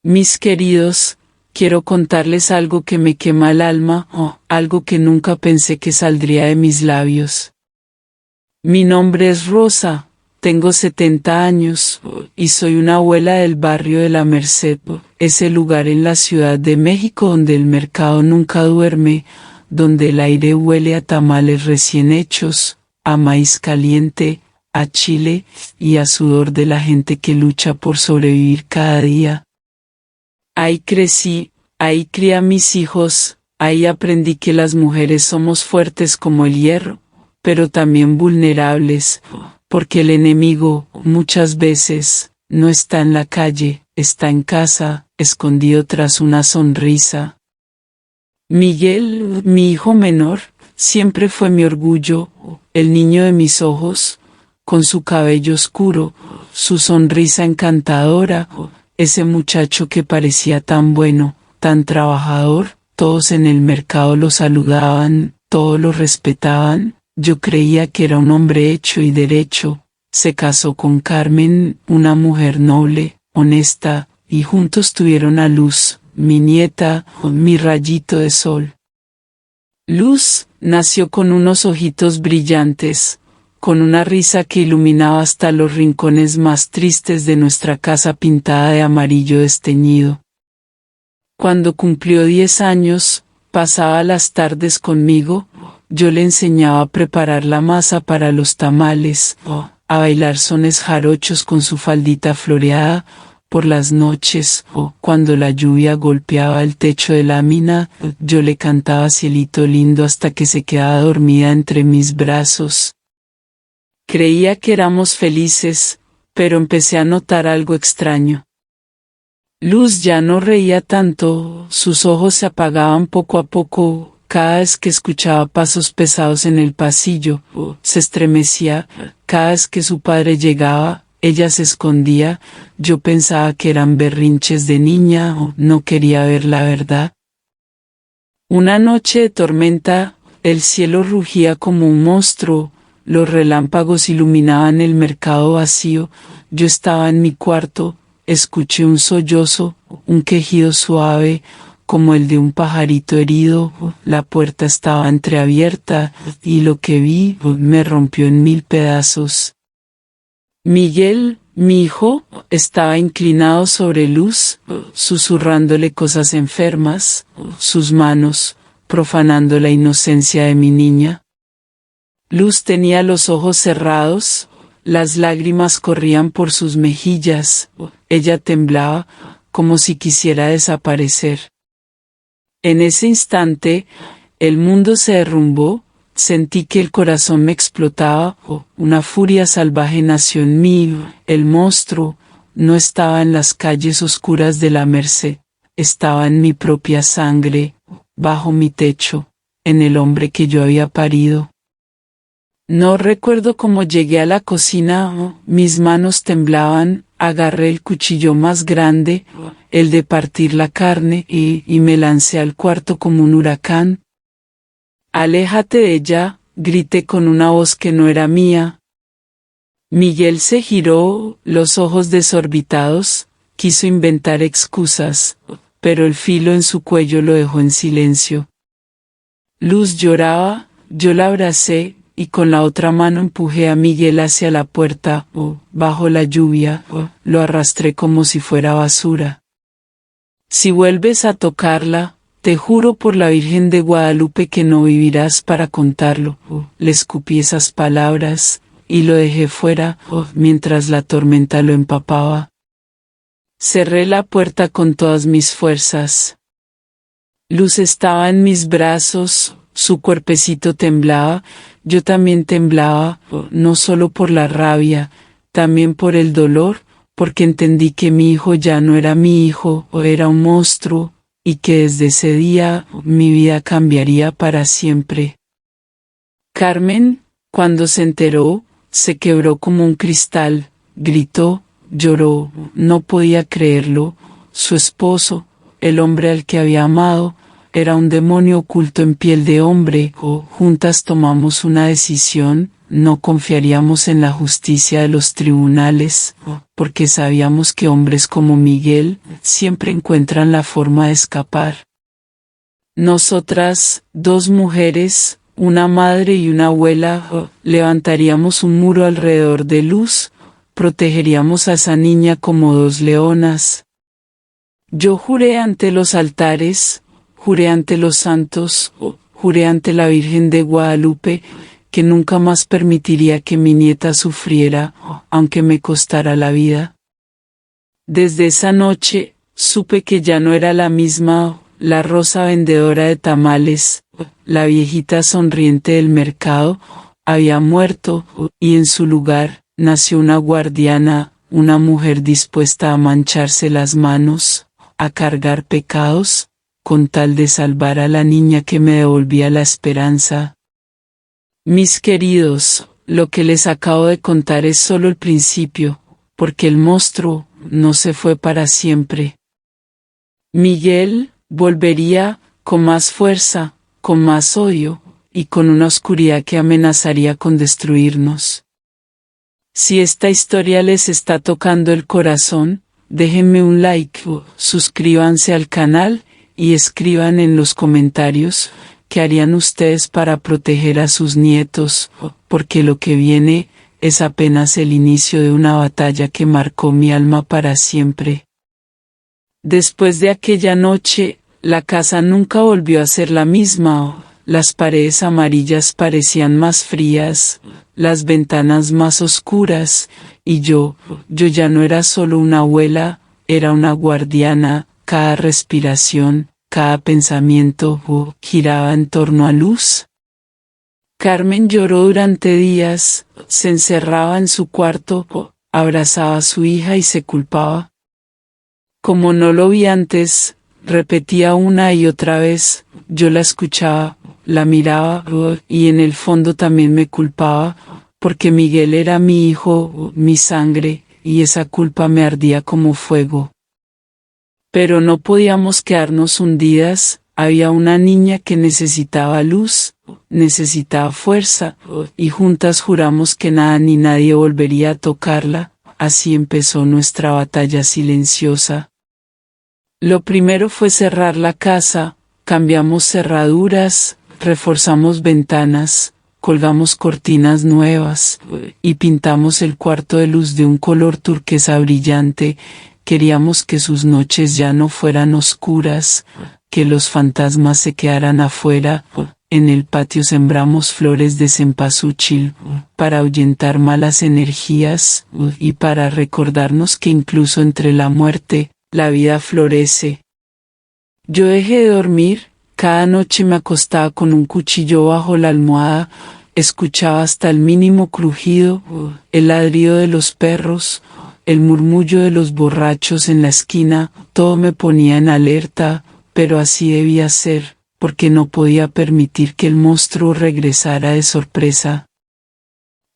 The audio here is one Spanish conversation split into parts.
Mis queridos, quiero contarles algo que me quema el alma, algo que nunca pensé que saldría de mis labios. Mi nombre es Rosa, tengo 70 años, y soy una abuela del barrio de La Merced, ese lugar en la Ciudad de México donde el mercado nunca duerme, donde el aire huele a tamales recién hechos, a maíz caliente, a chile, y a sudor de la gente que lucha por sobrevivir cada día. Ahí crecí, ahí crié a mis hijos, ahí aprendí que las mujeres somos fuertes como el hierro, pero también vulnerables, porque el enemigo, muchas veces, no está en la calle, está en casa, escondido tras una sonrisa. Miguel, mi hijo menor, siempre fue mi orgullo, el niño de mis ojos, con su cabello oscuro, su sonrisa encantadora, ese muchacho que parecía tan bueno, tan trabajador, todos en el mercado lo saludaban, todos lo respetaban, yo creía que era un hombre hecho y derecho, se casó con Carmen, una mujer noble, honesta, y juntos tuvieron a Luz, mi nieta, mi rayito de sol. Luz nació con unos ojitos brillantes, con una risa que iluminaba hasta los rincones más tristes de nuestra casa pintada de amarillo desteñido. Cuando cumplió 10 años, pasaba las tardes conmigo, yo le enseñaba a preparar la masa para los tamales, a bailar sones jarochos con su faldita floreada. Por las noches, cuando la lluvia golpeaba el techo de lámina, yo le cantaba Cielito lindo hasta que se quedaba dormida entre mis brazos. Creía que éramos felices, pero empecé a notar algo extraño. Luz ya no reía tanto, sus ojos se apagaban poco a poco, cada vez que escuchaba pasos pesados en el pasillo, se estremecía, cada vez que su padre llegaba, ella se escondía, yo pensaba que eran berrinches de niña o no quería ver la verdad. Una noche de tormenta, el cielo rugía como un monstruo, los relámpagos iluminaban el mercado vacío, yo estaba en mi cuarto, escuché un sollozo, un quejido suave, como el de un pajarito herido, la puerta estaba entreabierta, y lo que vi me rompió en 1000 pedazos. Miguel, mi hijo, estaba inclinado sobre Luz, susurrándole cosas enfermas, sus manos, profanando la inocencia de mi niña. Luz tenía los ojos cerrados, las lágrimas corrían por sus mejillas, ella temblaba, como si quisiera desaparecer. En ese instante, el mundo se derrumbó, sentí que el corazón me explotaba, una furia salvaje nació en mí, el monstruo no estaba en las calles oscuras de La Merced, estaba en mi propia sangre, bajo mi techo, en el hombre que yo había parido. No recuerdo cómo llegué a la cocina, mis manos temblaban, agarré el cuchillo más grande, el de partir la carne, y me lancé al cuarto como un huracán. «Aléjate de ella», grité con una voz que no era mía. Miguel se giró, los ojos desorbitados, quiso inventar excusas, pero el filo en su cuello lo dejó en silencio. Luz lloraba, yo la abracé, y con la otra mano empujé a Miguel hacia la puerta, bajo la lluvia, lo arrastré como si fuera basura. «Si vuelves a tocarla, te juro por la Virgen de Guadalupe que no vivirás para contarlo», le escupí esas palabras, y lo dejé fuera, mientras la tormenta lo empapaba. Cerré la puerta con todas mis fuerzas. Luz estaba en mis brazos, su cuerpecito temblaba, yo también temblaba, no solo por la rabia, también por el dolor, porque entendí que mi hijo ya no era mi hijo, era un monstruo, y que desde ese día mi vida cambiaría para siempre. Carmen, cuando se enteró, se quebró como un cristal, gritó, lloró, no podía creerlo, su esposo, el hombre al que había amado, era un demonio oculto en piel de hombre, juntas tomamos una decisión, no confiaríamos en la justicia de los tribunales, porque sabíamos que hombres como Miguel siempre encuentran la forma de escapar. Nosotras, dos mujeres, una madre y una abuela, levantaríamos un muro alrededor de Luz, protegeríamos a esa niña como dos leonas. Yo juré ante los altares, juré ante los santos, juré ante la Virgen de Guadalupe, que nunca más permitiría que mi nieta sufriera, aunque me costara la vida. Desde esa noche, supe que ya no era la misma, la Rosa vendedora de tamales, la viejita sonriente del mercado, había muerto, y en su lugar, nació una guardiana, una mujer dispuesta a mancharse las manos, a cargar pecados, con tal de salvar a la niña que me devolvía la esperanza. Mis queridos, lo que les acabo de contar es solo el principio, porque el monstruo no se fue para siempre. Miguel volvería, con más fuerza, con más odio, y con una oscuridad que amenazaría con destruirnos. Si esta historia les está tocando el corazón, déjenme un like, suscríbanse al canal, y escriban en los comentarios, ¿qué harían ustedes para proteger a sus nietos? Porque lo que viene, es apenas el inicio de una batalla que marcó mi alma para siempre. Después de aquella noche, la casa nunca volvió a ser la misma, las paredes amarillas parecían más frías, las ventanas más oscuras, y yo ya no era solo una abuela, era una guardiana, cada respiración, cada pensamiento giraba en torno a Luz. Carmen lloró durante días, se encerraba en su cuarto, abrazaba a su hija y se culpaba. Como no lo vi antes, repetía una y otra vez, yo la escuchaba, la miraba, y en el fondo también me culpaba, porque Miguel era mi hijo, mi sangre, y esa culpa me ardía como fuego. Pero no podíamos quedarnos hundidas, había una niña que necesitaba luz, necesitaba fuerza, y juntas juramos que nada ni nadie volvería a tocarla, así empezó nuestra batalla silenciosa. Lo primero fue cerrar la casa, cambiamos cerraduras, reforzamos ventanas, colgamos cortinas nuevas, y pintamos el cuarto de Luz de un color turquesa brillante. Queríamos que sus noches ya no fueran oscuras, que los fantasmas se quedaran afuera. En el patio sembramos flores de cempasúchil, para ahuyentar malas energías, y para recordarnos que incluso entre la muerte, la vida florece. Yo dejé de dormir, cada noche me acostaba con un cuchillo bajo la almohada, escuchaba hasta el mínimo crujido, el ladrido de los perros, el murmullo de los borrachos en la esquina, todo me ponía en alerta, pero así debía ser, porque no podía permitir que el monstruo regresara de sorpresa.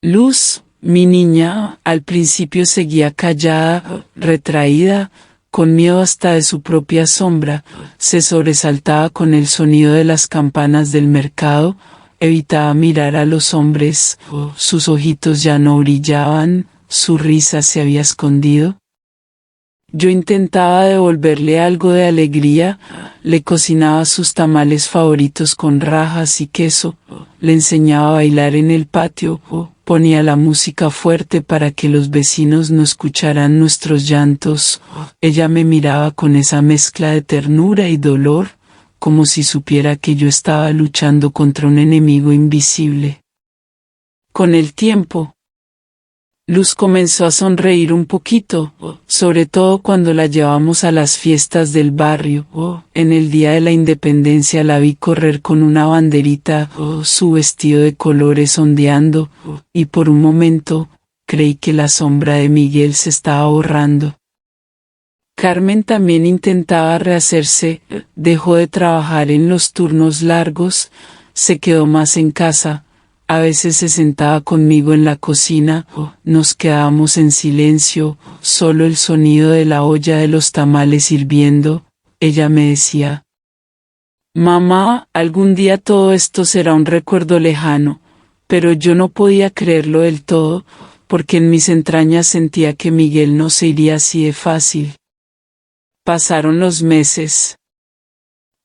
Luz, mi niña, al principio seguía callada, retraída, con miedo hasta de su propia sombra, se sobresaltaba con el sonido de las campanas del mercado, evitaba mirar a los hombres, sus ojitos ya no brillaban, su risa se había escondido. Yo intentaba devolverle algo de alegría, le cocinaba sus tamales favoritos con rajas y queso, le enseñaba a bailar en el patio, ponía la música fuerte para que los vecinos no escucharan nuestros llantos. Ella me miraba con esa mezcla de ternura y dolor, como si supiera que yo estaba luchando contra un enemigo invisible. Con el tiempo, Luz comenzó a sonreír un poquito, sobre todo cuando la llevamos a las fiestas del barrio. En el día de la independencia la vi correr con una banderita, su vestido de colores ondeando, y por un momento, creí que la sombra de Miguel se estaba borrando. Carmen también intentaba rehacerse, dejó de trabajar en los turnos largos, se quedó más en casa. A veces se sentaba conmigo en la cocina, nos quedábamos en silencio, solo el sonido de la olla de los tamales hirviendo. Ella me decía: mamá, algún día todo esto será un recuerdo lejano, Pero yo no podía creerlo del todo, porque en mis entrañas sentía que Miguel no se iría así de fácil. Pasaron los meses.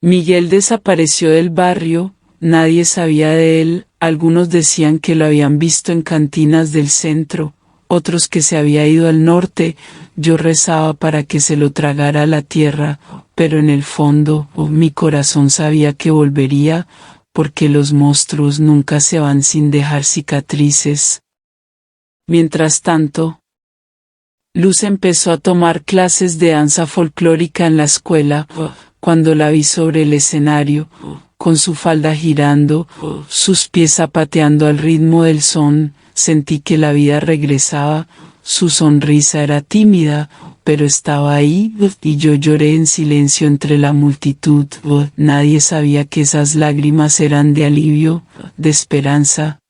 Miguel desapareció del barrio, nadie sabía de él, algunos decían que lo habían visto en cantinas del centro, otros que se había ido al norte. Yo rezaba para que se lo tragara la tierra, pero en el fondo, mi corazón sabía que volvería, porque los monstruos nunca se van sin dejar cicatrices. Mientras tanto, Luz empezó a tomar clases de danza folclórica en la escuela. Cuando la vi sobre el escenario, con su falda girando, sus pies zapateando al ritmo del son, sentí que la vida regresaba. Su sonrisa era tímida, pero estaba ahí, y yo lloré en silencio entre la multitud. Nadie sabía que esas lágrimas eran de alivio, de esperanza.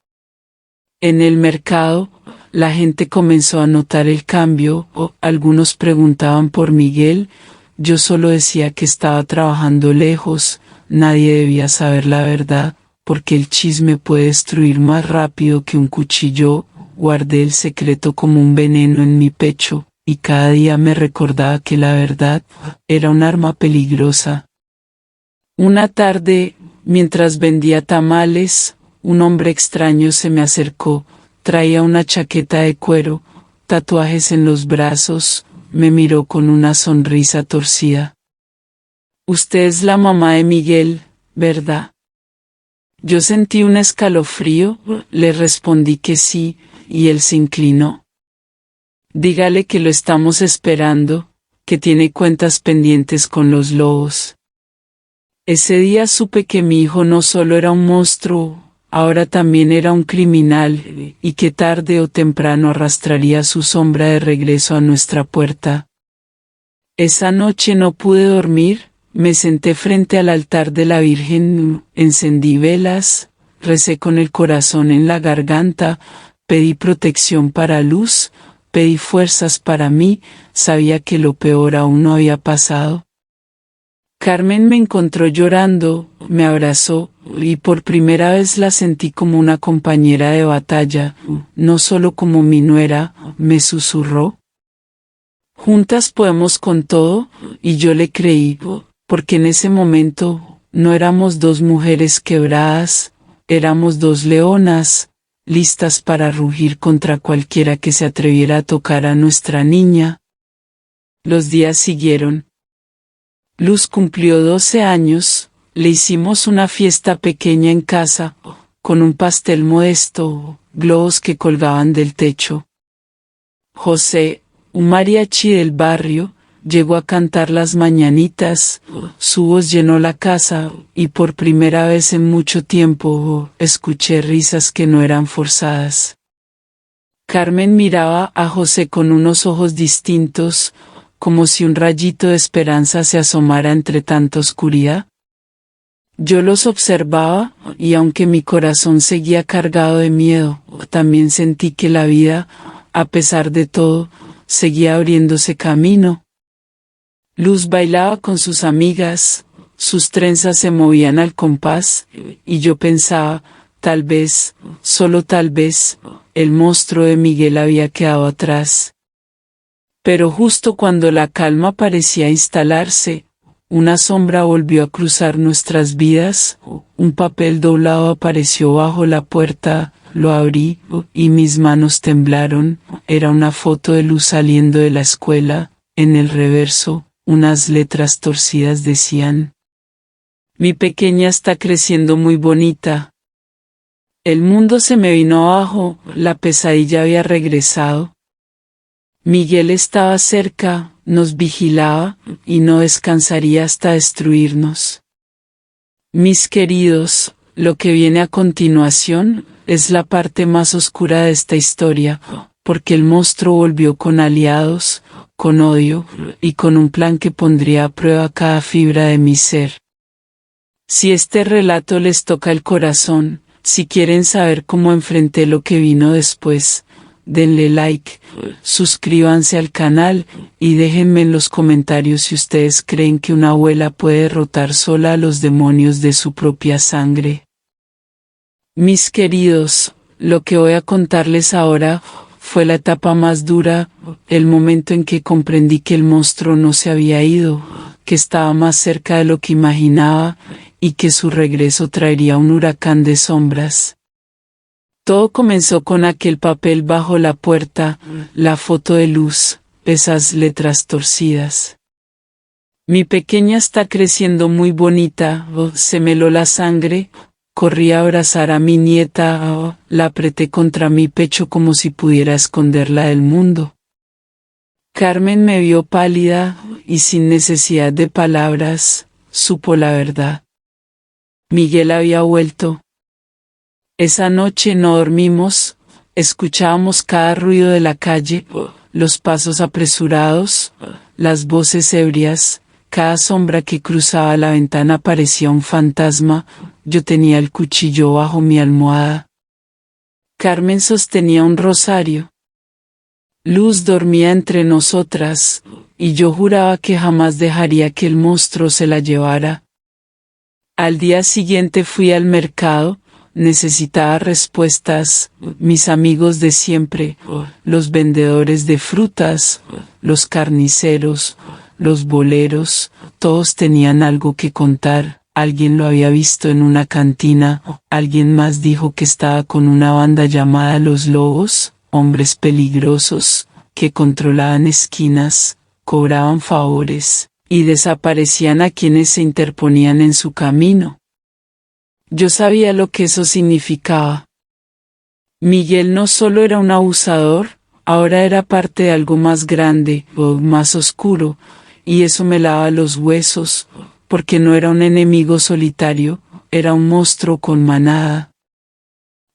En el mercado, la gente comenzó a notar el cambio. Algunos preguntaban por Miguel. Yo solo decía que estaba trabajando lejos. Nadie debía saber la verdad, porque el chisme puede destruir más rápido que un cuchillo. Guardé el secreto como un veneno en mi pecho, y cada día me recordaba que la verdad era un arma peligrosa. Una tarde, mientras vendía tamales, un hombre extraño se me acercó. Traía una chaqueta de cuero, tatuajes en los brazos, me miró con una sonrisa torcida. «Usted es la mamá de Miguel, ¿verdad?» Yo sentí un escalofrío, le respondí que sí, y él se inclinó. «Dígale que lo estamos esperando, que tiene cuentas pendientes con los lobos». Ese día supe que mi hijo no solo era un monstruo, ahora también era un criminal, y que tarde o temprano arrastraría su sombra de regreso a nuestra puerta. Esa noche no pude dormir, me senté frente al altar de la Virgen, encendí velas, recé con el corazón en la garganta, pedí protección para Luz, pedí fuerzas para mí, sabía que lo peor aún no había pasado. Carmen me encontró llorando, me abrazó, y por primera vez la sentí como una compañera de batalla, no solo como mi nuera, me susurró. «Juntas podemos con todo», y yo le creí, porque en ese momento no éramos dos mujeres quebradas, éramos dos leonas, listas para rugir contra cualquiera que se atreviera a tocar a nuestra niña. Los días siguieron. Luz cumplió 12 años, le hicimos una fiesta pequeña en casa, con un pastel modesto, globos que colgaban del techo. José, un mariachi del barrio, llegó a cantar las mañanitas, su voz llenó la casa, y por primera vez en mucho tiempo escuché risas que no eran forzadas. Carmen miraba a José con unos ojos distintos, como si un rayito de esperanza se asomara entre tanta oscuridad. Yo los observaba, y aunque mi corazón seguía cargado de miedo, también sentí que la vida, a pesar de todo, seguía abriéndose camino. Luz bailaba con sus amigas, sus trenzas se movían al compás, y yo pensaba, tal vez, solo tal vez, el monstruo de Miguel había quedado atrás. Pero justo cuando la calma parecía instalarse, una sombra volvió a cruzar nuestras vidas, un papel doblado apareció bajo la puerta, lo abrí, y mis manos temblaron, era una foto de Luz saliendo de la escuela, en el reverso, unas letras torcidas decían: «Mi pequeña está creciendo muy bonita». El mundo se me vino abajo, la pesadilla había regresado. Miguel estaba cerca, nos vigilaba, y no descansaría hasta destruirnos. Mis queridos, lo que viene a continuación, es la parte más oscura de esta historia, porque el monstruo volvió con aliados, con odio, y con un plan que pondría a prueba cada fibra de mi ser. Si este relato les toca el corazón, si quieren saber cómo enfrenté lo que vino después, denle like, suscríbanse al canal, y déjenme en los comentarios si ustedes creen que una abuela puede derrotar sola a los demonios de su propia sangre. Mis queridos, lo que voy a contarles ahora fue la etapa más dura, el momento en que comprendí que el monstruo no se había ido, que estaba más cerca de lo que imaginaba, y que su regreso traería un huracán de sombras. Todo comenzó con aquel papel bajo la puerta, la foto de Luz, esas letras torcidas. Mi pequeña está creciendo muy bonita, se me heló la sangre, corrí a abrazar a mi nieta, la apreté contra mi pecho como si pudiera esconderla del mundo. Carmen me vio pálida, y sin necesidad de palabras, supo la verdad. Miguel había vuelto. Esa noche no dormimos, escuchábamos cada ruido de la calle, los pasos apresurados, las voces ebrias, cada sombra que cruzaba la ventana parecía un fantasma. Yo tenía el cuchillo bajo mi almohada. Carmen sostenía un rosario. Luz dormía entre nosotras, y yo juraba que jamás dejaría que el monstruo se la llevara. Al día siguiente fui al mercado, necesitaba respuestas, mis amigos de siempre, los vendedores de frutas, los carniceros, los boleros, todos tenían algo que contar. Alguien lo había visto en una cantina, alguien más dijo que estaba con una banda llamada Los Lobos, hombres peligrosos, que controlaban esquinas, cobraban favores, y desaparecían a quienes se interponían en su camino. Yo sabía lo que eso significaba. Miguel no solo era un abusador, ahora era parte de algo más grande, o más oscuro, y eso me lava los huesos, porque no era un enemigo solitario, era un monstruo con manada.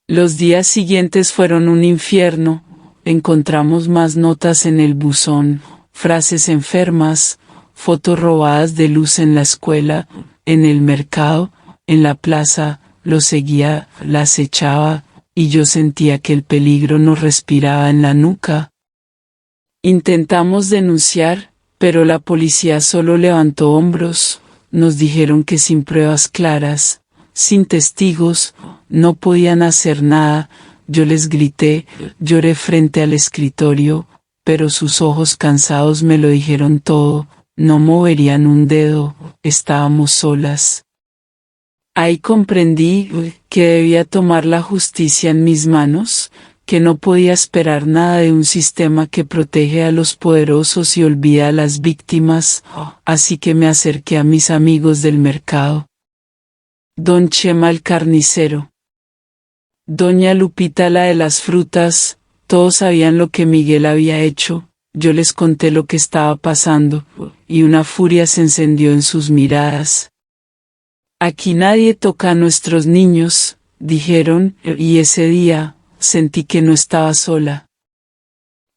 Los días siguientes fueron un infierno, encontramos más notas en el buzón, frases enfermas, fotos robadas de Luz en la escuela, en el mercado, en la plaza, lo seguía, la acechaba, y yo sentía que el peligro nos respiraba en la nuca. Intentamos denunciar, pero la policía solo levantó hombros. Nos dijeron que sin pruebas claras, sin testigos, no podían hacer nada. Yo les grité, lloré frente al escritorio, pero sus ojos cansados me lo dijeron todo, no moverían un dedo, estábamos solas. Ahí comprendí que debía tomar la justicia en mis manos, que no podía esperar nada de un sistema que protege a los poderosos y olvida a las víctimas, así que me acerqué a mis amigos del mercado. Don Chema el carnicero. Doña Lupita la de las frutas, todos sabían lo que Miguel había hecho, yo les conté lo que estaba pasando, y una furia se encendió en sus miradas. Aquí nadie toca a nuestros niños, dijeron, y ese día, sentí que no estaba sola.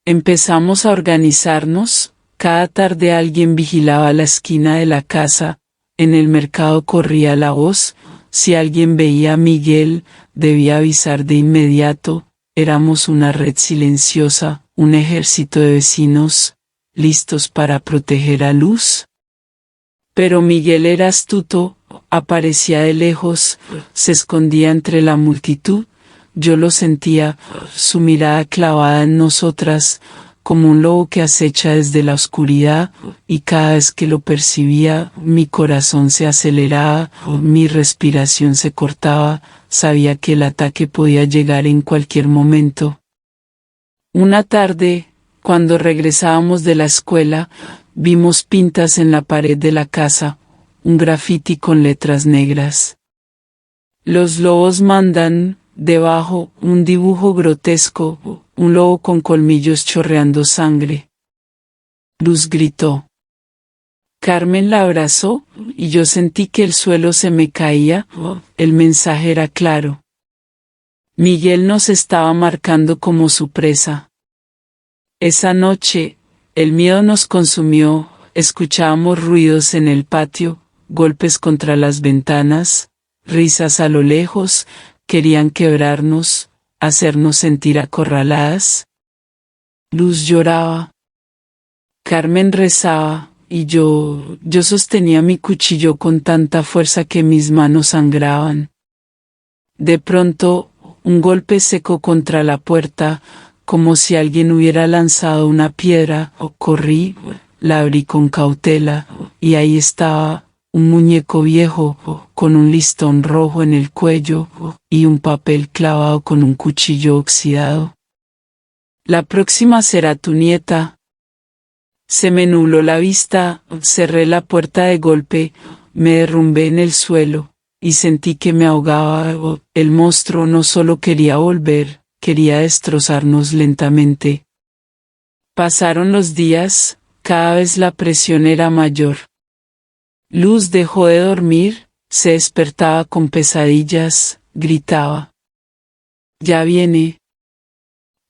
Empezamos a organizarnos, cada tarde alguien vigilaba la esquina de la casa, en el mercado corría la voz, si alguien veía a Miguel, debía avisar de inmediato, éramos una red silenciosa, un ejército de vecinos, listos para proteger a Luz. Pero Miguel era astuto, aparecía de lejos, se escondía entre la multitud. Yo lo sentía, su mirada clavada en nosotras, como un lobo que acecha desde la oscuridad, y cada vez que lo percibía, mi corazón se aceleraba, mi respiración se cortaba, sabía que el ataque podía llegar en cualquier momento. Una tarde, cuando regresábamos de la escuela, vimos pintas en la pared de la casa, un grafiti con letras negras. Los lobos mandan. Debajo, un dibujo grotesco, un lobo con colmillos chorreando sangre. Luz gritó. Carmen la abrazó, y yo sentí que el suelo se me caía, el mensaje era claro. Miguel nos estaba marcando como su presa. Esa noche, el miedo nos consumió, escuchábamos ruidos en el patio, golpes contra las ventanas, risas a lo lejos. Querían quebrarnos, hacernos sentir acorraladas. Luz lloraba. Carmen rezaba, y yo sostenía mi cuchillo con tanta fuerza que mis manos sangraban. De pronto, un golpe seco contra la puerta, como si alguien hubiera lanzado una piedra. Corrí, la abrí con cautela, y ahí estaba, un muñeco viejo, con un listón rojo en el cuello, y un papel clavado con un cuchillo oxidado. La próxima será tu nieta. Se me nubló la vista, cerré la puerta de golpe, me derrumbé en el suelo, y sentí que me ahogaba. El monstruo no solo quería volver, quería destrozarnos lentamente. Pasaron los días, cada vez la presión era mayor. Luz dejó de dormir, se despertaba con pesadillas, gritaba. Ya viene.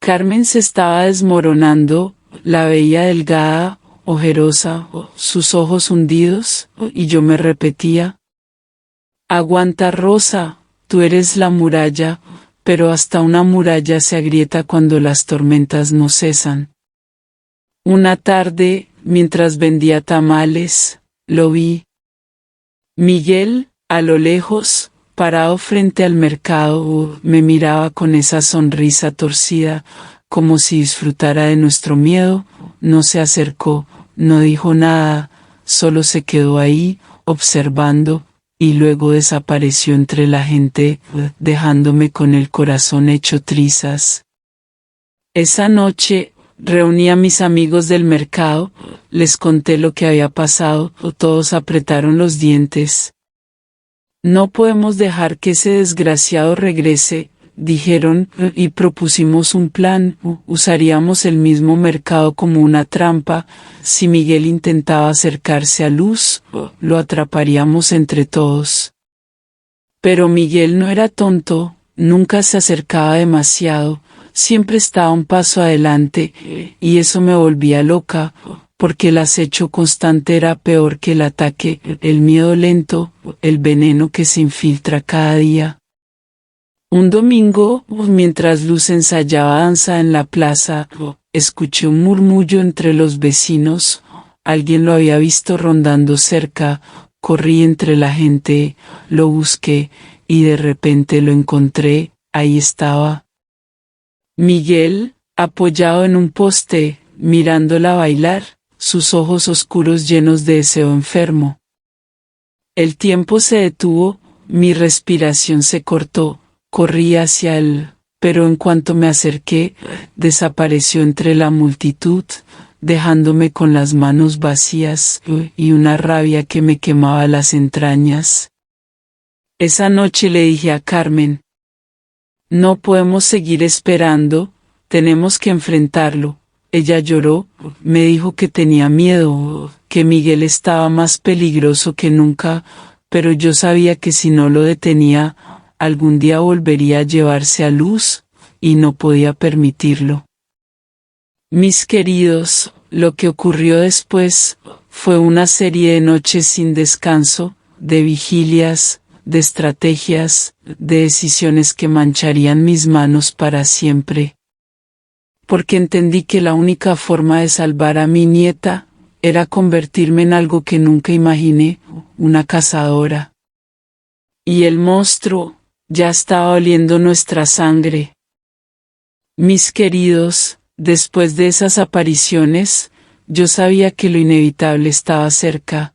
Carmen se estaba desmoronando, la veía delgada, ojerosa, sus ojos hundidos, y yo me repetía. Aguanta, Rosa, tú eres la muralla, pero hasta una muralla se agrieta cuando las tormentas no cesan. Una tarde, mientras vendía tamales, lo vi. Miguel, a lo lejos, parado frente al mercado, me miraba con esa sonrisa torcida, como si disfrutara de nuestro miedo. No se acercó, no dijo nada, solo se quedó ahí, observando, y luego desapareció entre la gente, dejándome con el corazón hecho trizas. Esa noche, reuní a mis amigos del mercado, les conté lo que había pasado, todos apretaron los dientes. No podemos dejar que ese desgraciado regrese, dijeron, y propusimos un plan. Usaríamos el mismo mercado como una trampa. Si Miguel intentaba acercarse a Luz, lo atraparíamos entre todos. Pero Miguel no era tonto, nunca se acercaba demasiado, siempre estaba un paso adelante, y eso me volvía loca, porque el acecho constante era peor que el ataque, el miedo lento, el veneno que se infiltra cada día. Un domingo, mientras Luz ensayaba danza en la plaza, escuché un murmullo entre los vecinos. Alguien lo había visto rondando cerca. Corrí entre la gente, lo busqué, y de repente lo encontré. Ahí estaba Miguel, apoyado en un poste, mirándola bailar, sus ojos oscuros llenos de deseo enfermo. El tiempo se detuvo, mi respiración se cortó. Corrí hacia él, pero en cuanto me acerqué, desapareció entre la multitud, dejándome con las manos vacías y una rabia que me quemaba las entrañas. Esa noche le dije a Carmen, no podemos seguir esperando, tenemos que enfrentarlo. Ella lloró, me dijo que tenía miedo, que Miguel estaba más peligroso que nunca, pero yo sabía que si no lo detenía, algún día volvería a llevarse a Luz, y no podía permitirlo. Mis queridos, lo que ocurrió después, fue una serie de noches sin descanso, de vigilias, de estrategias, de decisiones que mancharían mis manos para siempre. Porque entendí que la única forma de salvar a mi nieta, era convertirme en algo que nunca imaginé, una cazadora. Y el monstruo, ya estaba oliendo nuestra sangre. Mis queridos, después de esas apariciones, yo sabía que lo inevitable estaba cerca.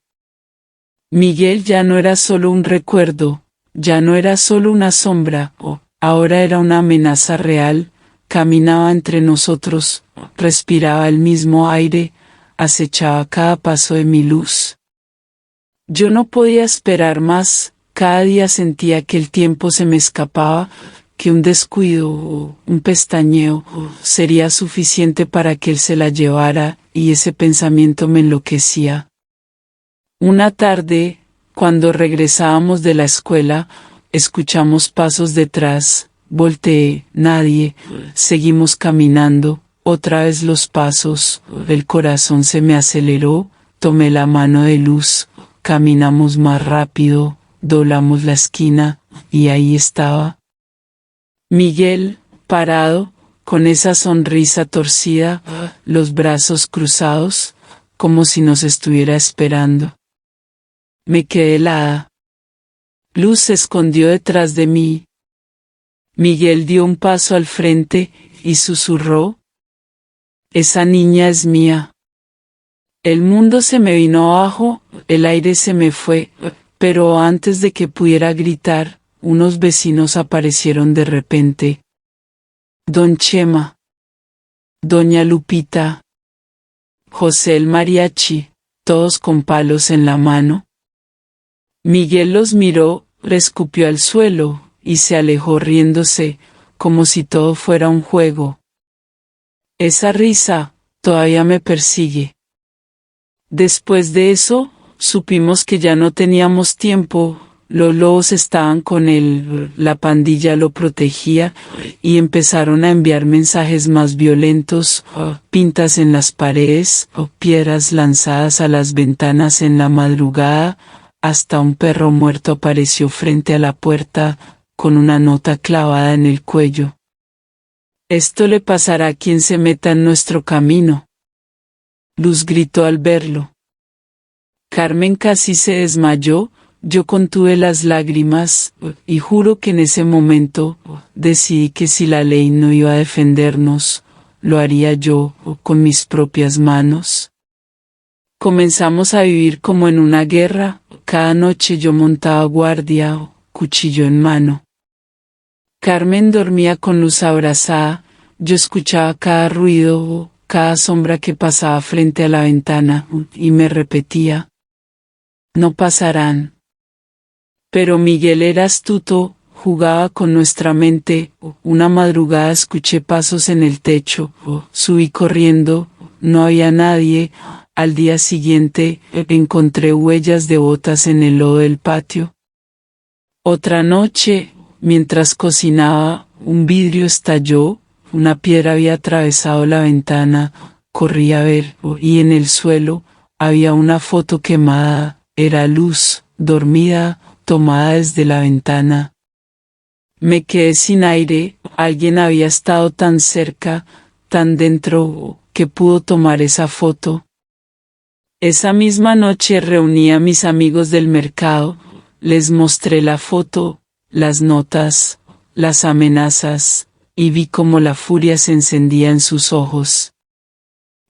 Miguel ya no era solo un recuerdo, ya no era solo una sombra, ahora era una amenaza real, caminaba entre nosotros, respiraba el mismo aire, acechaba cada paso de mi Luz. Yo no podía esperar más. Cada día sentía que el tiempo se me escapaba, que un descuido o un pestañeo sería suficiente para que él se la llevara, y ese pensamiento me enloquecía. Una tarde, cuando regresábamos de la escuela, escuchamos pasos detrás, volteé, nadie, seguimos caminando, otra vez los pasos, el corazón se me aceleró, tomé la mano de Luz, caminamos más rápido. Doblamos la esquina, y ahí estaba Miguel, parado, con esa sonrisa torcida, los brazos cruzados, como si nos estuviera esperando. Me quedé helada. Luz se escondió detrás de mí. Miguel dio un paso al frente y susurró: «Esa niña es mía». El mundo se me vino abajo, el aire se me fue, pero antes de que pudiera gritar, unos vecinos aparecieron de repente. Don Chema, Doña Lupita, José el mariachi, todos con palos en la mano. Miguel los miró, escupió al suelo, y se alejó riéndose, como si todo fuera un juego. Esa risa todavía me persigue. Después de eso, supimos que ya no teníamos tiempo, los lobos estaban con él, la pandilla lo protegía, y empezaron a enviar mensajes más violentos, pintas en las paredes, piedras lanzadas a las ventanas en la madrugada, hasta un perro muerto apareció frente a la puerta, con una nota clavada en el cuello. Esto le pasará a quien se meta en nuestro camino. Luz gritó al verlo. Carmen casi se desmayó, yo contuve las lágrimas, y juro que en ese momento decidí que si la ley no iba a defendernos, lo haría yo, con mis propias manos. Comenzamos a vivir como en una guerra, cada noche yo montaba guardia, cuchillo en mano. Carmen dormía con Luz abrazada, yo escuchaba cada ruido, cada sombra que pasaba frente a la ventana, y me repetía: no pasarán. Pero Miguel era astuto, jugaba con nuestra mente. Una madrugada escuché pasos en el techo, subí corriendo, no había nadie. Al día siguiente, encontré huellas de botas en el lodo del patio. Otra noche, mientras cocinaba, un vidrio estalló, una piedra había atravesado la ventana, corrí a ver, y en el suelo, había una foto quemada, era Luz, dormida, tomada desde la ventana. Me quedé sin aire, alguien había estado tan cerca, tan dentro, que pudo tomar esa foto. Esa misma noche reuní a mis amigos del mercado, les mostré la foto, las notas, las amenazas, y vi cómo la furia se encendía en sus ojos.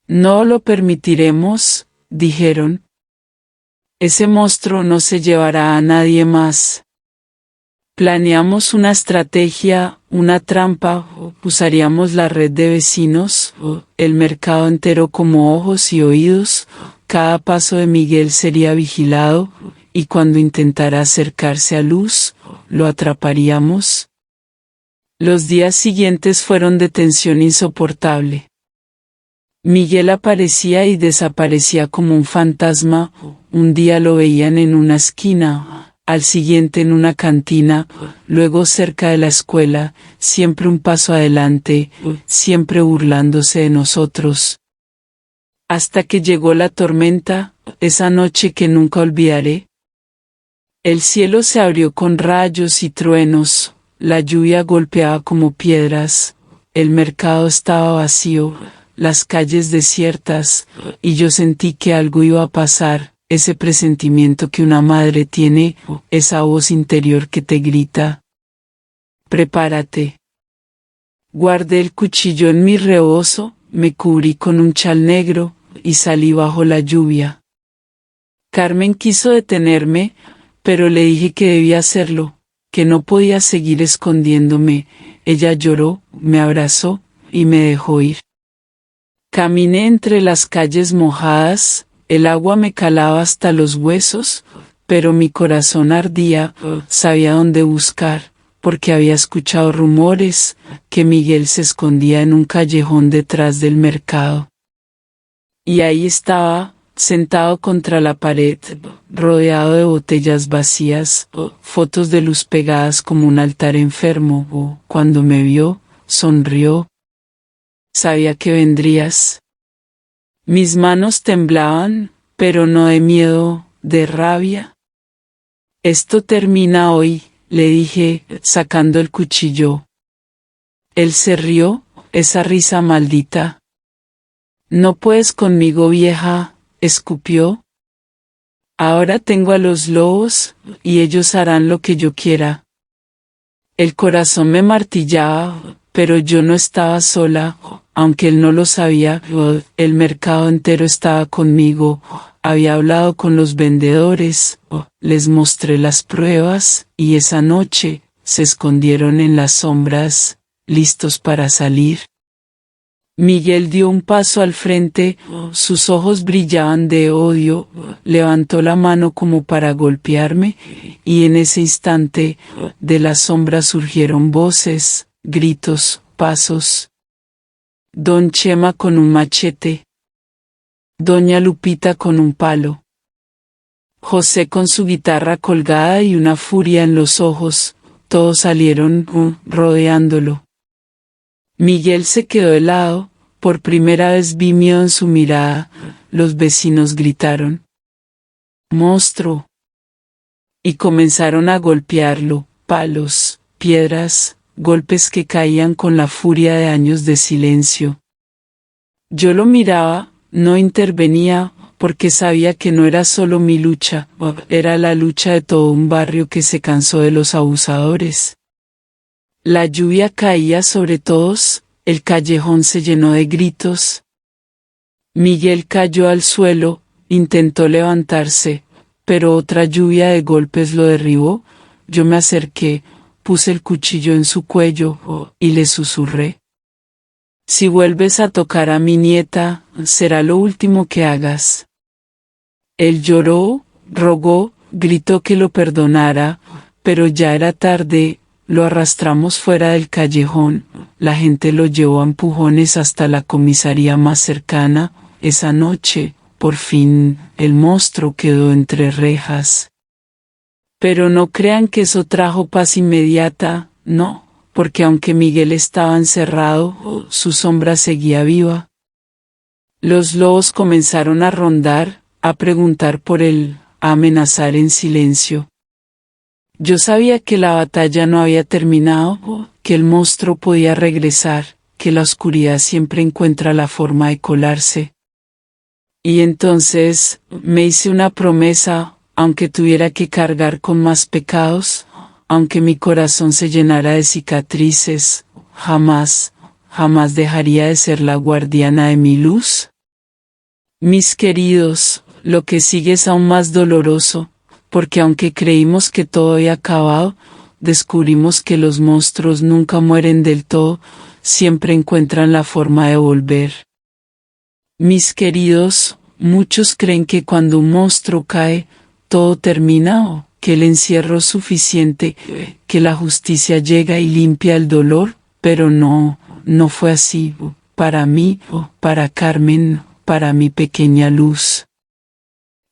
No lo permitiremos, dijeron. Ese monstruo no se llevará a nadie más. Planeamos una estrategia, una trampa, usaríamos la red de vecinos, el mercado entero como ojos y oídos, cada paso de Miguel sería vigilado, y cuando intentara acercarse a Luz, lo atraparíamos. Los días siguientes fueron de tensión insoportable. Miguel aparecía y desaparecía como un fantasma, un día lo veían en una esquina, al siguiente en una cantina, luego cerca de la escuela, siempre un paso adelante, siempre burlándose de nosotros. Hasta que llegó la tormenta, esa noche que nunca olvidaré. El cielo se abrió con rayos y truenos, la lluvia golpeaba como piedras, el mercado estaba vacío, las calles desiertas, y yo sentí que algo iba a pasar, ese presentimiento que una madre tiene, esa voz interior que te grita: prepárate. Guardé el cuchillo en mi rebozo, me cubrí con un chal negro, y salí bajo la lluvia. Carmen quiso detenerme, pero le dije que debía hacerlo, que no podía seguir escondiéndome. Ella lloró, me abrazó, y me dejó ir. Caminé entre las calles mojadas, el agua me calaba hasta los huesos, pero mi corazón ardía, sabía dónde buscar, porque había escuchado rumores, que Miguel se escondía en un callejón detrás del mercado. Y ahí estaba, sentado contra la pared, rodeado de botellas vacías, fotos de Luz pegadas como un altar enfermo. Cuando me vio, sonrió. Sabía que vendrías. Mis manos temblaban, pero no de miedo, de rabia. Esto termina hoy, le dije, sacando el cuchillo. Él se rió, esa risa maldita. No puedes conmigo, vieja, escupió. Ahora tengo a los lobos, y ellos harán lo que yo quiera. El corazón me martillaba, pero yo no estaba sola, aunque él no lo sabía. El mercado entero estaba conmigo. Había hablado con los vendedores, les mostré las pruebas, y esa noche se escondieron en las sombras, listos para salir. Miguel dio un paso al frente, sus ojos brillaban de odio, levantó la mano como para golpearme, y en ese instante, de la sombra surgieron voces, gritos, pasos. Don Chema con un machete. Doña Lupita con un palo. José con su guitarra colgada y una furia en los ojos, todos salieron rodeándolo. Miguel se quedó helado, por primera vez vi miedo en su mirada, los vecinos gritaron: ¡Monstruo! Y comenzaron a golpearlo, palos, piedras, golpes que caían con la furia de años de silencio. Yo lo miraba, no intervenía, porque sabía que no era solo mi lucha, era la lucha de todo un barrio que se cansó de los abusadores. La lluvia caía sobre todos, el callejón se llenó de gritos. Miguel cayó al suelo, intentó levantarse, pero otra lluvia de golpes lo derribó. Yo me acerqué, puse el cuchillo en su cuello, y le susurré: si vuelves a tocar a mi nieta, será lo último que hagas. Él lloró, rogó, gritó que lo perdonara, pero ya era tarde. Lo arrastramos fuera del callejón, la gente lo llevó a empujones hasta la comisaría más cercana. Esa noche, por fin, el monstruo quedó entre rejas. Pero no crean que eso trajo paz inmediata, no, porque aunque Miguel estaba encerrado, su sombra seguía viva. Los lobos comenzaron a rondar, a preguntar por él, a amenazar en silencio. Yo sabía que la batalla no había terminado, que el monstruo podía regresar, que la oscuridad siempre encuentra la forma de colarse. Y entonces, me hice una promesa, aunque tuviera que cargar con más pecados, aunque mi corazón se llenara de cicatrices, jamás dejaría de ser la guardiana de mi luz. Mis queridos, lo que sigue es aún más doloroso, porque aunque creímos que todo había acabado, descubrimos que los monstruos nunca mueren del todo, siempre encuentran la forma de volver. Mis queridos, muchos creen que cuando un monstruo cae, todo termina, o que el encierro es suficiente, que la justicia llega y limpia el dolor, pero no fue así, para mí, para Carmen, para mi pequeña luz.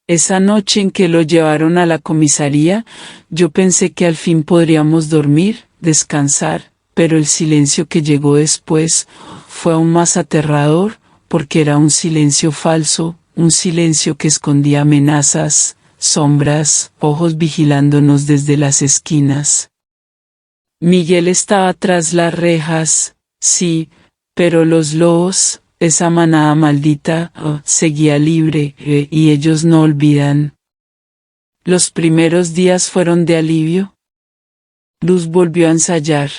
Esa noche en que lo llevaron a la comisaría, yo pensé que al fin podríamos dormir, descansar, pero el silencio que llegó después fue aún más aterrador, porque era un silencio falso, un silencio que escondía amenazas, sombras, ojos vigilándonos desde las esquinas. Miguel estaba tras las rejas, sí, pero los lobos, esa manada maldita, seguía libre, y ellos no olvidan. Los primeros días fueron de alivio. Luz volvió a ensayar.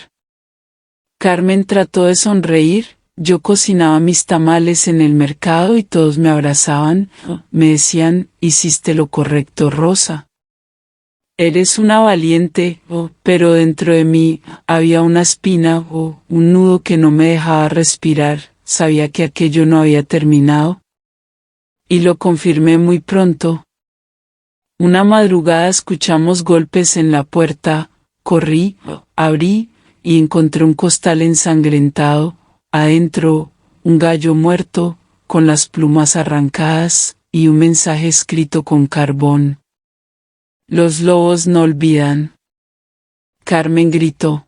Carmen trató de sonreír, yo cocinaba mis tamales en el mercado y todos me abrazaban, me decían: hiciste lo correcto, Rosa. Eres una valiente, pero dentro de mí había una espina, un nudo que no me dejaba respirar. Sabía que aquello no había terminado. Y lo confirmé muy pronto. Una madrugada escuchamos golpes en la puerta, corrí, abrí, y encontré un costal ensangrentado, adentro, un gallo muerto, con las plumas arrancadas, y un mensaje escrito con carbón. Los lobos no olvidan. Carmen gritó.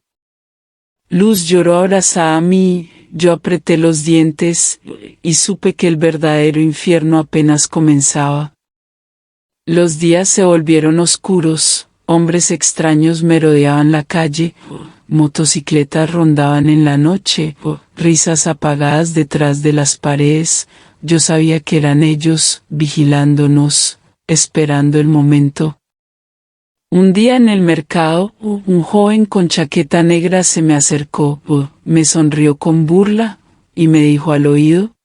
Luz lloró abrazada a mí. Yo apreté los dientes, y supe que el verdadero infierno apenas comenzaba. Los días se volvieron oscuros, hombres extraños merodeaban la calle, motocicletas rondaban en la noche, risas apagadas detrás de las paredes. Yo sabía que eran ellos, vigilándonos, esperando el momento. Un día en el mercado, un joven con chaqueta negra se me acercó, me sonrió con burla, y me dijo al oído: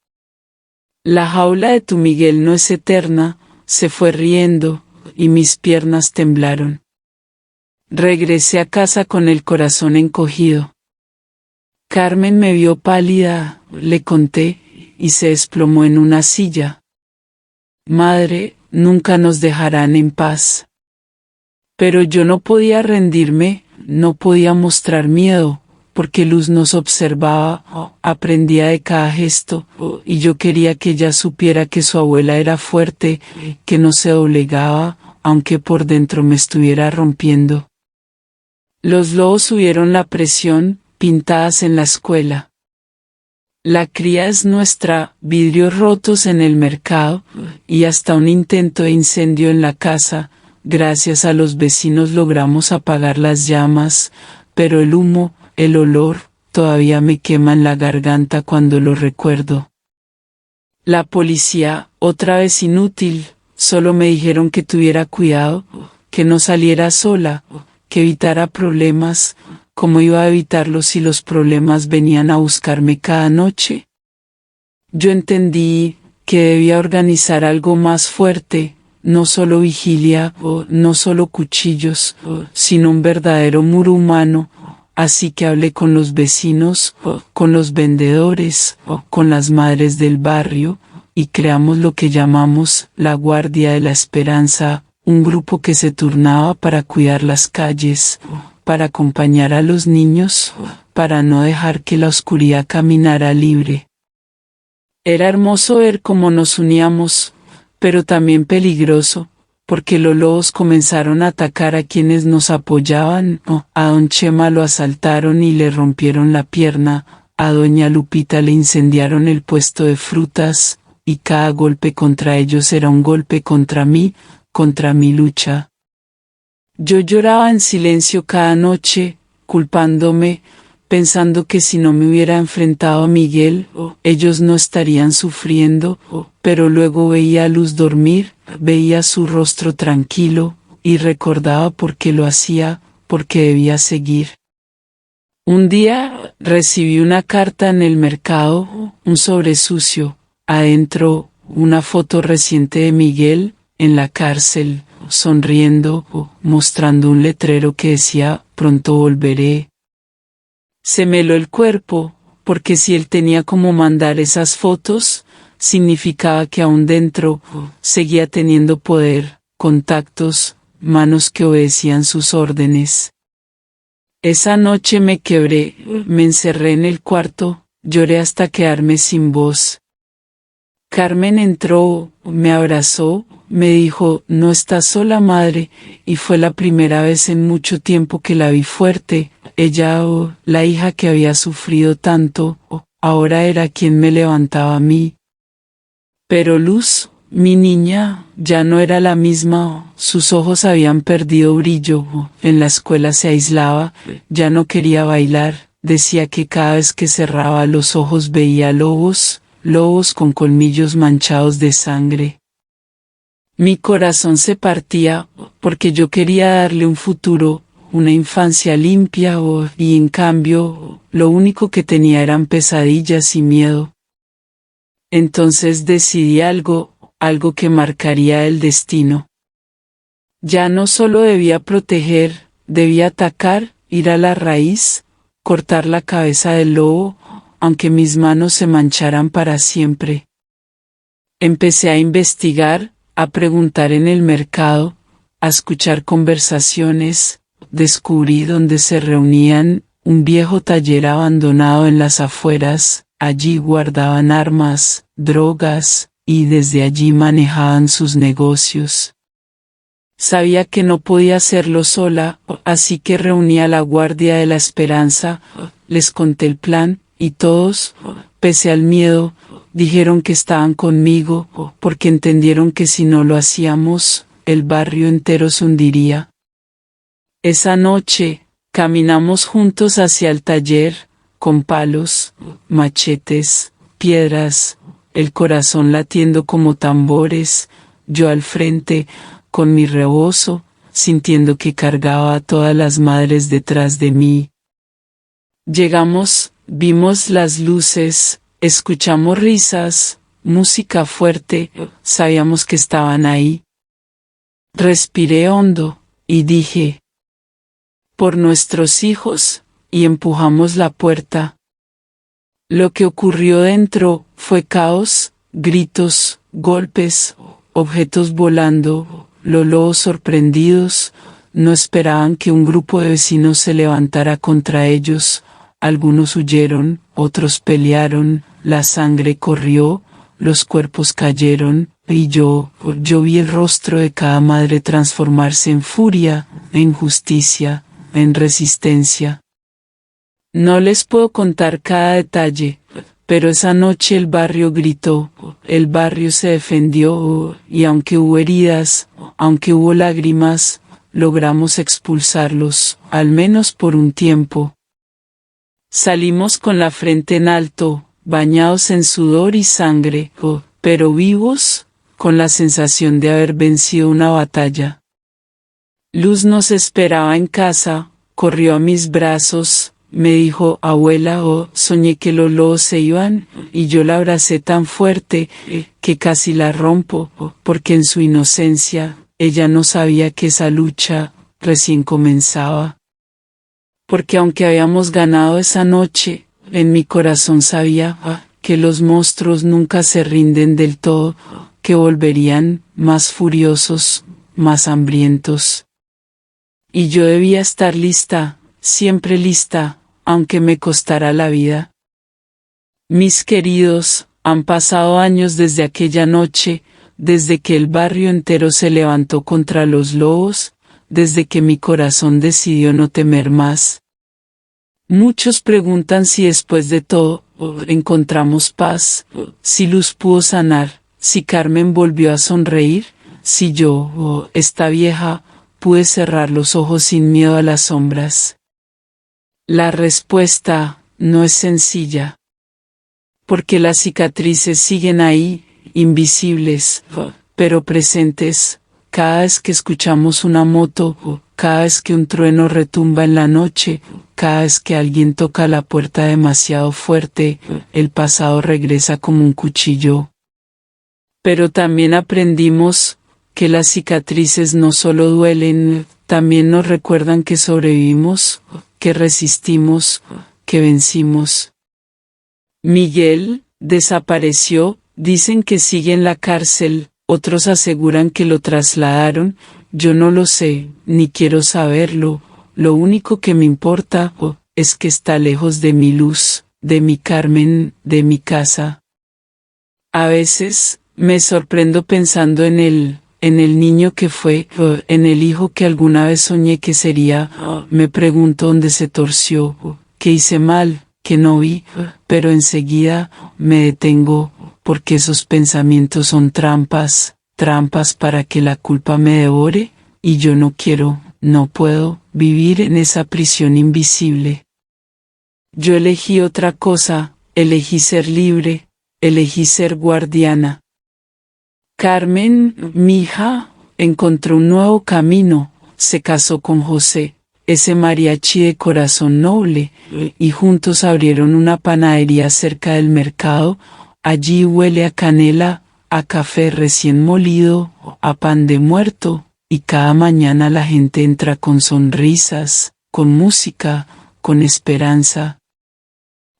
«La jaula de tu Miguel no es eterna», se fue riendo, y mis piernas temblaron. Regresé a casa con el corazón encogido. Carmen me vio pálida, le conté, y se desplomó en una silla. «Madre, nunca nos dejarán en paz». Pero yo no podía rendirme, no podía mostrar miedo, porque Luz nos observaba, aprendía de cada gesto, y yo quería que ella supiera que su abuela era fuerte, que no se doblegaba, aunque por dentro me estuviera rompiendo. Los lobos subieron la presión, pintadas en la escuela. La cría es nuestra, vidrios rotos en el mercado, y hasta un intento de incendio en la casa. Gracias a los vecinos logramos apagar las llamas, pero el humo, el olor, todavía me quema en la garganta cuando lo recuerdo. La policía, otra vez inútil, solo me dijeron que tuviera cuidado, que no saliera sola, que evitara problemas. ¿Cómo iba a evitarlos si los problemas venían a buscarme cada noche? Yo entendí que debía organizar algo más fuerte, no solo vigilia, no solo cuchillos, sino un verdadero muro humano. Así que hablé con los vecinos, con los vendedores, con las madres del barrio, y creamos lo que llamamos la Guardia de la Esperanza, un grupo que se turnaba para cuidar las calles, para acompañar a los niños, para no dejar que la oscuridad caminara libre. Era hermoso ver cómo nos uníamos, pero también peligroso, porque los lobos comenzaron a atacar a quienes nos apoyaban. A don Chema lo asaltaron y le rompieron la pierna, a doña Lupita le incendiaron el puesto de frutas, y cada golpe contra ellos era un golpe contra mí, contra mi lucha. Yo lloraba en silencio cada noche, culpándome, pensando que si no me hubiera enfrentado a Miguel, ellos no estarían sufriendo, pero luego veía a Luz dormir, veía su rostro tranquilo, y recordaba por qué lo hacía, porque debía seguir. Un día recibí una carta en el mercado, un sobre sucio, adentro una foto reciente de Miguel, en la cárcel, sonriendo, mostrando un letrero que decía: «Pronto volveré». Se me heló el cuerpo, porque si él tenía como mandar esas fotos, significaba que aún dentro, seguía teniendo poder, contactos, manos que obedecían sus órdenes. Esa noche me quebré, me encerré en el cuarto, lloré hasta quedarme sin voz. Carmen entró, me abrazó, me dijo: «No estás sola, madre», y fue la primera vez en mucho tiempo que la vi fuerte. Ella, la hija que había sufrido tanto, ahora era quien me levantaba a mí. Pero Luz, mi niña, ya no era la misma, sus ojos habían perdido brillo, en la escuela se aislaba, ya no quería bailar, decía que cada vez que cerraba los ojos veía lobos con colmillos manchados de sangre. Mi corazón se partía, porque yo quería darle un futuro, una infancia limpia, y en cambio, lo único que tenía eran pesadillas y miedo. Entonces decidí algo que marcaría el destino. Ya no solo debía proteger, debía atacar, ir a la raíz, cortar la cabeza del lobo, aunque mis manos se mancharan para siempre. Empecé a investigar, a preguntar en el mercado, a escuchar conversaciones. Descubrí dónde se reunían, un viejo taller abandonado en las afueras. Allí guardaban armas, drogas, y desde allí manejaban sus negocios. Sabía que no podía hacerlo sola, así que reuní a la Guardia de la Esperanza, les conté el plan, y todos, pese al miedo, dijeron que estaban conmigo, porque entendieron que si no lo hacíamos, el barrio entero se hundiría. Esa noche, caminamos juntos hacia el taller, con palos, machetes, piedras, el corazón latiendo como tambores, yo al frente, con mi rebozo, sintiendo que cargaba a todas las madres detrás de mí. Llegamos, vimos las luces, escuchamos risas, música fuerte, sabíamos que estaban ahí. Respiré hondo, y dije, por nuestros hijos, y empujamos la puerta. Lo que ocurrió dentro fue caos, gritos, golpes, objetos volando. Los lobos sorprendidos no esperaban que un grupo de vecinos se levantara contra ellos. Algunos huyeron, otros pelearon, la sangre corrió, los cuerpos cayeron, y yo vi el rostro de cada madre transformarse en furia, en justicia, en resistencia. No les puedo contar cada detalle, pero esa noche el barrio gritó, el barrio se defendió, y aunque hubo heridas, aunque hubo lágrimas, logramos expulsarlos, al menos por un tiempo. Salimos con la frente en alto, bañados en sudor y sangre, pero vivos, con la sensación de haber vencido una batalla. Luz nos esperaba en casa, corrió a mis brazos, me dijo, abuela, soñé que los lobos se iban, y yo la abracé tan fuerte, que casi la rompo, porque en su inocencia, ella no sabía que esa lucha recién comenzaba. Porque aunque habíamos ganado esa noche, en mi corazón sabía que los monstruos nunca se rinden del todo, que volverían más furiosos, más hambrientos. Y yo debía estar lista, siempre lista, aunque me costara la vida. Mis queridos, han pasado años desde aquella noche, desde que el barrio entero se levantó contra los lobos, desde que mi corazón decidió no temer más. Muchos preguntan si después de todo, encontramos paz, si Luz pudo sanar, si Carmen volvió a sonreír, si yo, esta vieja, pude cerrar los ojos sin miedo a las sombras. La respuesta no es sencilla. Porque las cicatrices siguen ahí, invisibles, pero presentes, cada vez que escuchamos una moto, cada vez que un trueno retumba en la noche, cada vez que alguien toca la puerta demasiado fuerte, el pasado regresa como un cuchillo. Pero también aprendimos que las cicatrices no solo duelen, también nos recuerdan que sobrevivimos, que resistimos, que vencimos. Miguel desapareció, dicen que sigue en la cárcel, otros aseguran que lo trasladaron, yo no lo sé, ni quiero saberlo, lo único que me importa, es que está lejos de mi Luz, de mi Carmen, de mi casa. A veces, me sorprendo pensando en el niño que fue, en el hijo que alguna vez soñé que sería, me pregunto dónde se torció, qué hice mal, que no vi, pero enseguida me detengo, porque esos pensamientos son trampas, trampas para que la culpa me devore, y yo no quiero, no puedo, vivir en esa prisión invisible. Yo elegí otra cosa, elegí ser libre, elegí ser guardiana. Carmen, mi hija, encontró un nuevo camino, se casó con José, ese mariachi de corazón noble, y juntos abrieron una panadería cerca del mercado. Allí huele a canela, a café recién molido, a pan de muerto, y cada mañana la gente entra con sonrisas, con música, con esperanza.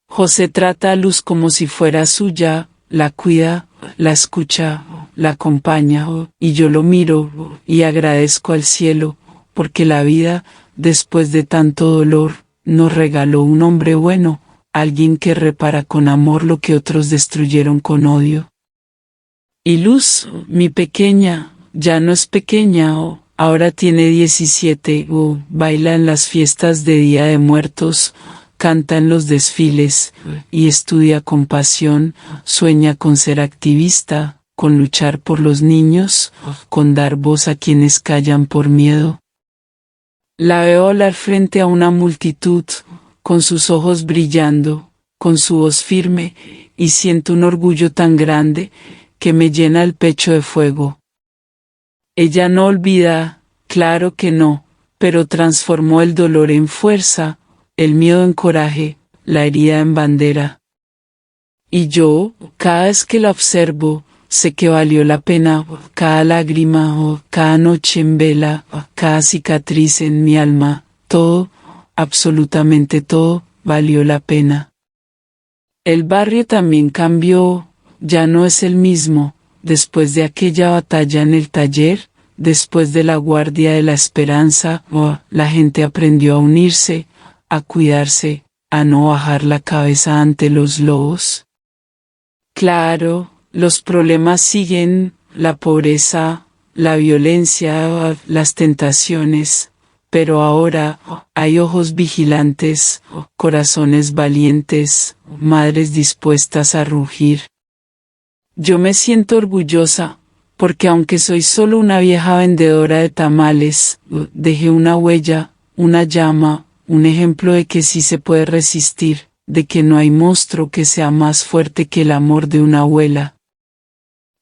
José trata a Luz como si fuera suya, la cuida, la escucha, la acompaña, y yo lo miro, y agradezco al cielo, porque la vida, después de tanto dolor, nos regaló un hombre bueno, alguien que repara con amor lo que otros destruyeron con odio. Y Luz, mi pequeña, ya no es pequeña, ahora tiene 17, baila en las fiestas de Día de Muertos, canta en los desfiles, y estudia con pasión, sueña con ser activista, con luchar por los niños, con dar voz a quienes callan por miedo. La veo hablar frente a una multitud, con sus ojos brillando, con su voz firme, y siento un orgullo tan grande, que me llena el pecho de fuego. Ella no olvida Claro que no, pero transformó el dolor en fuerza, el miedo en coraje, la herida en bandera. Y yo, cada vez que la observo, sé que valió la pena, cada lágrima, cada noche en vela, cada cicatriz en mi alma, todo, absolutamente todo, valió la pena. El barrio también cambió, ya no es el mismo, después de aquella batalla en el taller, después de la guardia de la esperanza, la gente aprendió a unirse, a cuidarse, a no bajar la cabeza ante los lobos. Claro, los problemas siguen, la pobreza, la violencia, las tentaciones, pero ahora hay ojos vigilantes, corazones valientes, madres dispuestas a rugir. Yo me siento orgullosa, porque aunque soy solo una vieja vendedora de tamales, dejé una huella, una llama, un ejemplo de que sí se puede resistir, de que no hay monstruo que sea más fuerte que el amor de una abuela.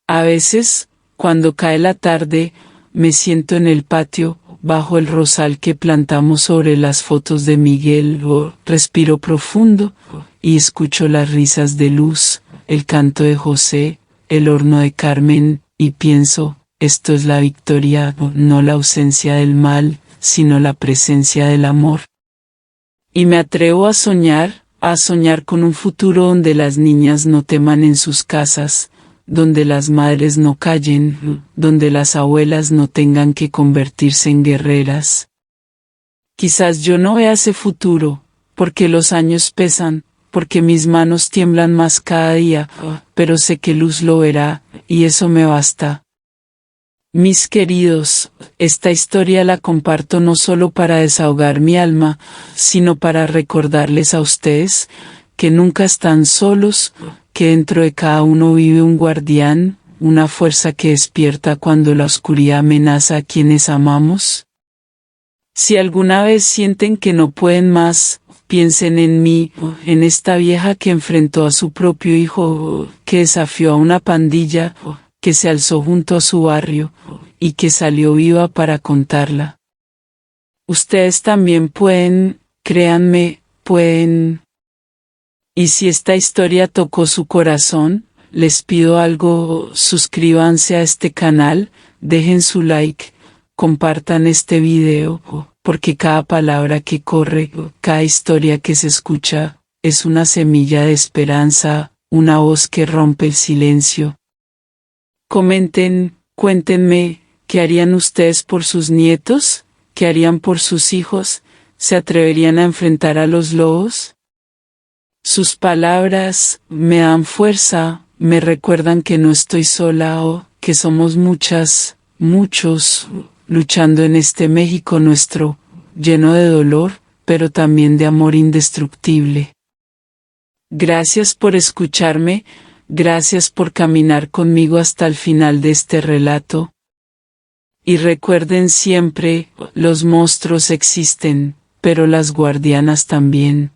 A veces, cuando cae la tarde, me siento en el patio, bajo el rosal que plantamos sobre las fotos de Miguel, respiro profundo, y escucho las risas de Luz, el canto de José, el horno de Carmen, y pienso, esto es la victoria, no la ausencia del mal, sino la presencia del amor. Y me atrevo a soñar con un futuro donde las niñas no teman en sus casas, donde las madres no callen, donde las abuelas no tengan que convertirse en guerreras. Quizás yo no vea ese futuro, porque los años pesan, porque mis manos tiemblan más cada día, pero sé que Luz lo verá, y eso me basta. Mis queridos, esta historia la comparto no solo para desahogar mi alma, sino para recordarles a ustedes que nunca están solos, que dentro de cada uno vive un guardián, una fuerza que despierta cuando la oscuridad amenaza a quienes amamos. Si alguna vez sienten que no pueden más, piensen en mí, en esta vieja que enfrentó a su propio hijo, que desafió a una pandilla, que se alzó junto a su barrio, y que salió viva para contarla. Ustedes también pueden, créanme, pueden. Y si esta historia tocó su corazón, les pido algo, suscríbanse a este canal, dejen su like, compartan este video, porque cada palabra que corre, cada historia que se escucha, es una semilla de esperanza, una voz que rompe el silencio. Comenten, cuéntenme, ¿qué harían ustedes por sus nietos? ¿Qué harían por sus hijos? ¿Se atreverían a enfrentar a los lobos? Sus palabras me dan fuerza, me recuerdan que no estoy sola o que somos muchas, muchos, luchando en este México nuestro, lleno de dolor, pero también de amor indestructible. Gracias por escucharme, gracias por caminar conmigo hasta el final de este relato. Y recuerden siempre, los monstruos existen, pero las guardianas también.